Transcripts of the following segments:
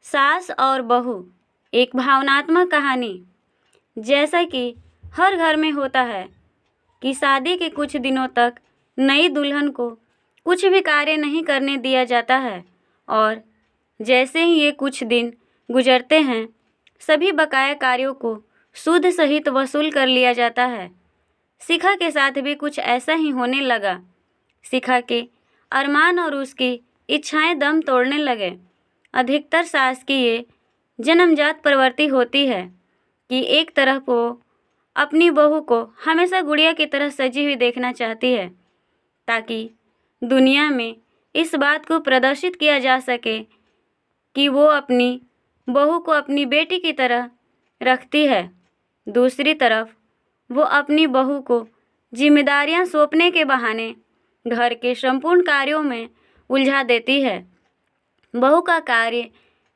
सास और बहू एक भावनात्मक कहानी। जैसा कि हर घर में होता है कि शादी के कुछ दिनों तक नई दुल्हन को कुछ भी कार्य नहीं करने दिया जाता है और जैसे ही ये कुछ दिन गुजरते हैं सभी बकाया कार्यों को सूद सहित वसूल कर लिया जाता है। शिखा के साथ भी कुछ ऐसा ही होने लगा। शिखा के अरमान और उसकी इच्छाएं दम तोड़ने लगे। अधिकतर सास की ये जन्मजात प्रवृत्ति होती है कि एक तरफ वो अपनी बहू को हमेशा गुड़िया की तरह सजी हुई देखना चाहती है ताकि दुनिया में इस बात को प्रदर्शित किया जा सके कि वो अपनी बहू को अपनी बेटी की तरह रखती है। दूसरी तरफ वो अपनी बहू को जिम्मेदारियां सौंपने के बहाने घर के संपूर्ण कार्यों में उलझा देती है। बहू का कार्य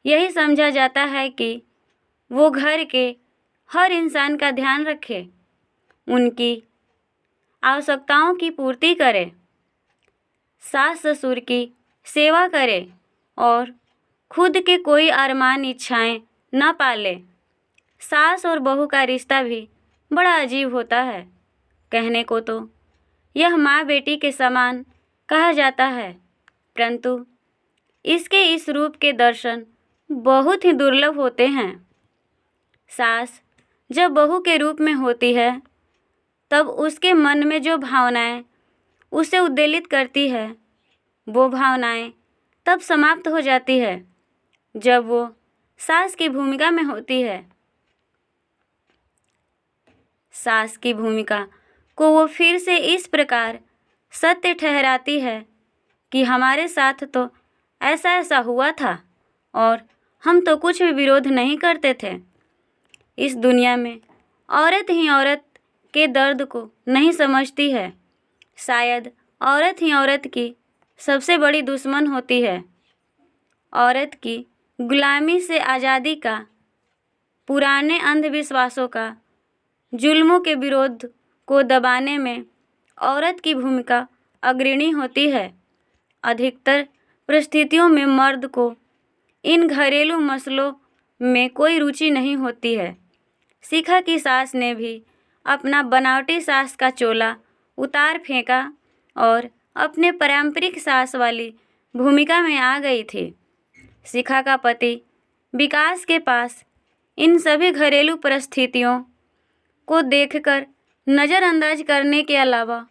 यही समझा जाता है कि वो घर के हर इंसान का ध्यान रखे, उनकी आवश्यकताओं की पूर्ति करे, सास ससुर की सेवा करे और खुद के कोई अरमान इच्छाएं न पाले। सास और बहू का रिश्ता भी बड़ा अजीब होता है। कहने को तो यह माँ बेटी के समान कहा जाता है, परंतु इसके इस रूप के दर्शन बहुत ही दुर्लभ होते हैं। सास जब बहू के रूप में होती है तब उसके मन में जो भावनाएं उसे उद्वेलित करती है वो भावनाएं तब समाप्त हो जाती है जब वो सास की भूमिका में होती है। सास की भूमिका को वो फिर से इस प्रकार सत्य ठहराती है कि हमारे साथ तो ऐसा ऐसा हुआ था और हम तो कुछ भी विरोध नहीं करते थे। इस दुनिया में औरत ही औरत के दर्द को नहीं समझती है। शायद औरत ही औरत की सबसे बड़ी दुश्मन होती है। औरत की गुलामी से आज़ादी का, पुराने अंधविश्वासों का, जुल्मों के विरोध को दबाने में औरत की भूमिका अग्रणी होती है। अधिकतर परिस्थितियों में मर्द को इन घरेलू मसलों में कोई रुचि नहीं होती है। शिखा की सास ने भी अपना बनावटी सास का चोला उतार फेंका और अपने पारंपरिक सास वाली भूमिका में आ गई थी। शिखा का पति विकास के पास इन सभी घरेलू परिस्थितियों को देखकर नज़रअंदाज करने के अलावा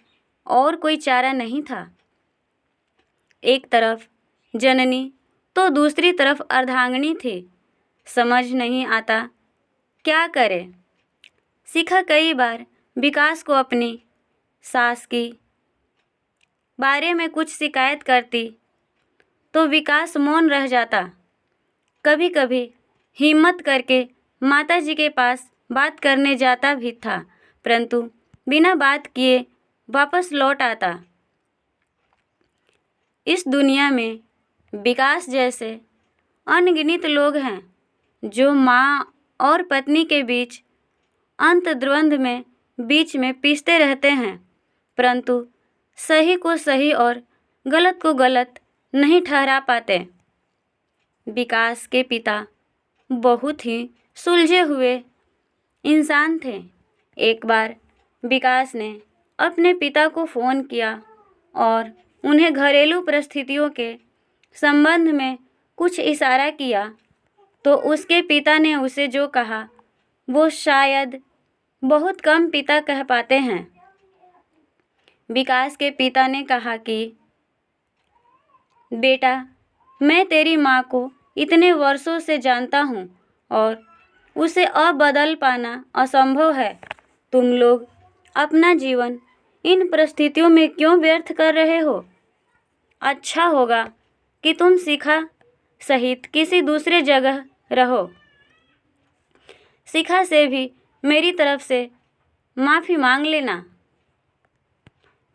और कोई चारा नहीं था। एक तरफ जननी तो दूसरी तरफ अर्धांगिनी थी। समझ नहीं आता क्या करे। शिखा कई बार विकास को अपनी सास की बारे में कुछ शिकायत करती तो विकास मौन रह जाता। कभी कभी हिम्मत करके माताजी के पास बात करने जाता भी था, परंतु बिना बात किए वापस लौट आता। इस दुनिया में विकास जैसे अनगिनत लोग हैं जो माँ और पत्नी के बीच अंतर्द्वंद में बीच में पीसते रहते हैं, परंतु सही को सही और गलत को गलत नहीं ठहरा पाते। विकास के पिता बहुत ही सुलझे हुए इंसान थे। एक बार विकास ने अपने पिता को फ़ोन किया और उन्हें घरेलू परिस्थितियों के संबंध में कुछ इशारा किया तो उसके पिता ने उसे जो कहा वो शायद बहुत कम पिता कह पाते हैं। विकास के पिता ने कहा कि बेटा, मैं तेरी माँ को इतने वर्षों से जानता हूँ और उसे अब बदल पाना असंभव है। तुम लोग अपना जीवन इन परिस्थितियों में क्यों व्यर्थ कर रहे हो? अच्छा होगा कि तुम शिखा सहित किसी दूसरे जगह रहो। शिखा से भी मेरी तरफ से माफ़ी मांग लेना।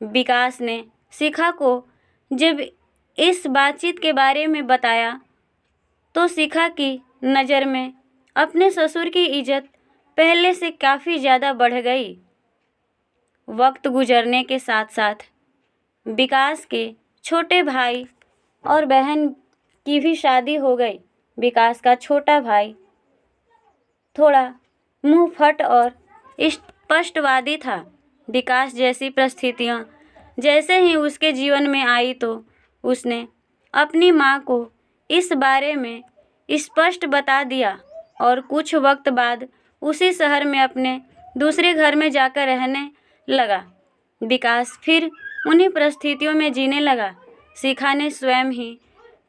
विकास ने शिखा को जब इस बातचीत के बारे में बताया तो शिखा की नज़र में अपने ससुर की इज्जत पहले से काफ़ी ज़्यादा बढ़ गई। वक्त गुजरने के साथ साथ विकास के छोटे भाई और बहन की भी शादी हो गई। विकास का छोटा भाई थोड़ा मुंहफट और स्पष्टवादी था। विकास जैसी परिस्थितियाँ जैसे ही उसके जीवन में आई तो उसने अपनी माँ को इस बारे में स्पष्ट बता दिया और कुछ वक्त बाद उसी शहर में अपने दूसरे घर में जाकर रहने लगा। विकास फिर उन्हीं परिस्थितियों में जीने लगा। शिखा ने स्वयं ही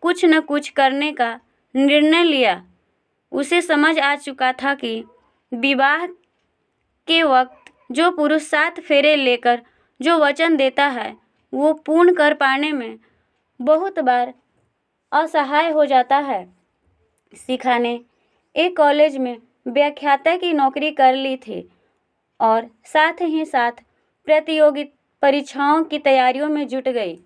कुछ न कुछ करने का निर्णय लिया। उसे समझ आ चुका था कि विवाह के वक्त जो पुरुष 7 फेरे लेकर जो वचन देता है वो पूर्ण कर पाने में बहुत बार असहाय हो जाता है। शिखा ने एक कॉलेज में व्याख्याता की नौकरी कर ली थी और साथ ही साथ प्रतियोगी परीक्षाओं की तैयारियों में जुट गई।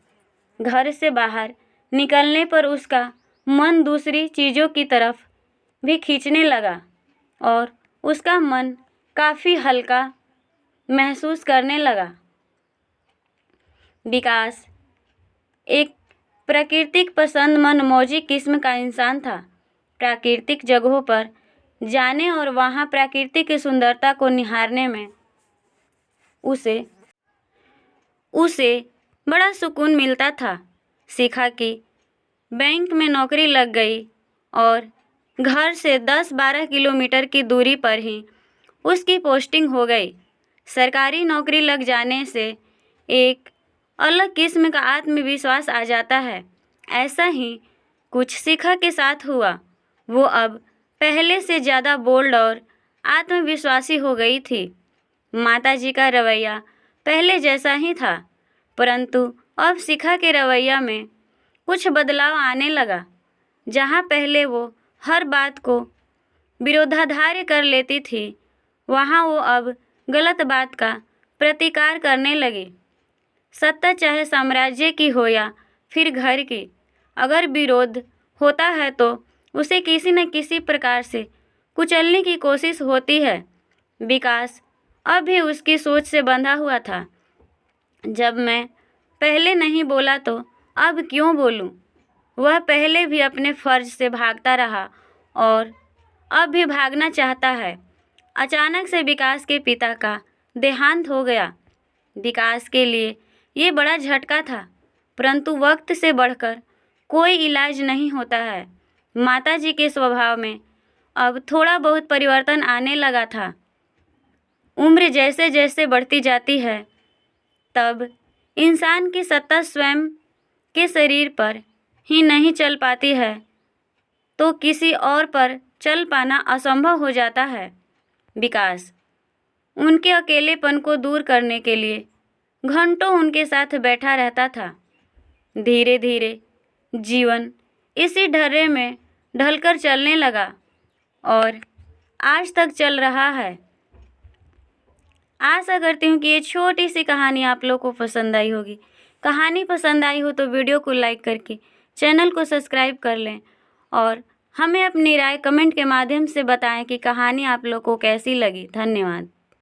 घर से बाहर निकलने पर उसका मन दूसरी चीज़ों की तरफ भी खींचने लगा और उसका मन काफ़ी हल्का महसूस करने लगा। विकास एक प्राकृतिक पसंद मनमौजी किस्म का इंसान था। प्राकृतिक जगहों पर जाने और वहाँ प्रकृति की सुंदरता को निहारने में उसे बड़ा सुकून मिलता था। शिखा की बैंक में नौकरी लग गई और घर से 10-12 किलोमीटर की दूरी पर ही उसकी पोस्टिंग हो गई। सरकारी नौकरी लग जाने से एक अलग किस्म का आत्मविश्वास आ जाता है। ऐसा ही कुछ शिखा के साथ हुआ। वो अब पहले से ज़्यादा बोल्ड और आत्मविश्वासी हो गई थी। माताजी का रवैया पहले जैसा ही था, परंतु अब शिखा के रवैया में कुछ बदलाव आने लगा। जहाँ पहले वो हर बात को विरोधाधार्य कर लेती थी, वहाँ वो अब गलत बात का प्रतिकार करने लगी। सत्ता चाहे साम्राज्य की हो या फिर घर की, अगर विरोध होता है तो उसे किसी न किसी प्रकार से कुचलने की कोशिश होती है। विकास अब भी उसकी सोच से बंधा हुआ था। जब मैं पहले नहीं बोला तो अब क्यों बोलूं? वह पहले भी अपने फर्ज से भागता रहा और अब भी भागना चाहता है। अचानक से विकास के पिता का देहांत हो गया। विकास के लिए ये बड़ा झटका था, परंतु वक्त से बढ़कर कोई इलाज नहीं होता है। माताजी के स्वभाव में अब थोड़ा बहुत परिवर्तन आने लगा था। उम्र जैसे जैसे बढ़ती जाती है, तब इंसान की सत्ता स्वयं के शरीर पर ही नहीं चल पाती है तो किसी और पर चल पाना असंभव हो जाता है। विकास उनके अकेलेपन को दूर करने के लिए घंटों उनके साथ बैठा रहता था। धीरे धीरे जीवन इसी ढर्रे में ढलकर चलने लगा और आज तक चल रहा है। आशा करती हूँ कि ये छोटी सी कहानी आप लोग को पसंद आई होगी। कहानी पसंद आई हो तो वीडियो को लाइक करके चैनल को सब्सक्राइब कर लें और हमें अपनी राय कमेंट के माध्यम से बताएं कि कहानी आप लोग को कैसी लगी। धन्यवाद।